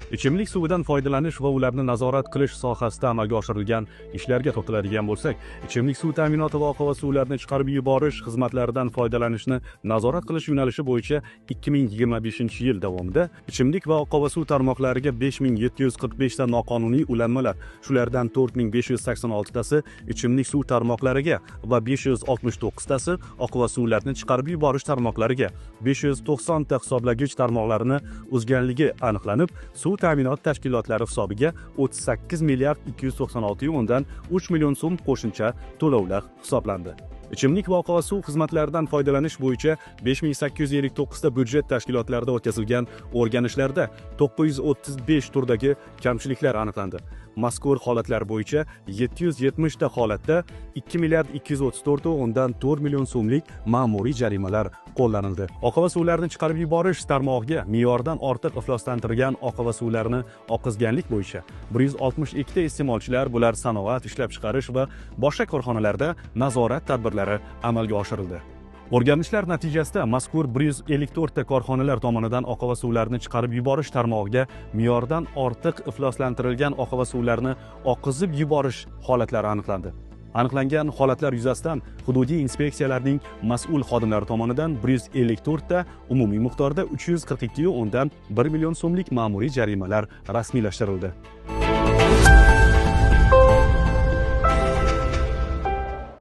Ichimlik suvidan foydalanish va ularni nazorat qilish sohasida amalga oshirilgan ishlarga to'xtaladigan bo'lsak, ichimlik suv ta'minoti va oqova suvlarni chiqarib yuborish xizmatlaridan foydalanishni nazorat qilish yo'nalishi bo'yicha 2025-yil davomida ichimlik va oqova suv tarmoqlariga 5745 ta noqonuniy ulanmalar, shulardan 4586 tasi ichimlik suv tarmoqlariga va 569 tasi oqova suvlarni chiqarib yuborish tarmoqlariga, 590 ta hisoblagich tarmoqlarini o'zganligi aniqlanib, suv ta'minot tashkilotlari hisobiga 38 milliard 296,3 million so'm qo'shimcha to'lovlar hisoblandi. Ichimlik va oqova suv xizmatlaridan foydalanish bo'yicha 5859 ta byudjet tashkilotlarida o'tkazilgan o'rganishlarda 935 turdagi kamchiliklar aniqlandi. Mazkur holatlar bo'yicha 770 ta holatda 2 milliard 234,4 million so'mlik ma'muriy jarimalar qo'llanildi. Oqova suvlarni chiqarib yuborish tarmog'iga me'yordan ortiq ifloslantirilgan oqova suvlarni oqizganlik bo'yicha 162 ta iste'molchilar, bular sanoat, ishlab chiqarish va boshqa korxonalarda nazorat tadbirlari amalga oshirildi. O'rganishlar natijasida mazkur 154 ta korxonalar tomonidan oqova suvlarni chiqarib yuborish tarmog'iga me'yordan ortiq ifloslantirilgan oqova suvlarni oqizib yuborish holatlari aniqlandi. Aniqlangan holatlar yuzasidan hududiy inspeksiyalarning mas'ul xodimlari tomonidan 154 ta umumiy miqdorda 342,1 million so'mlik ma'muriy jarimalar rasmiylashtirildi.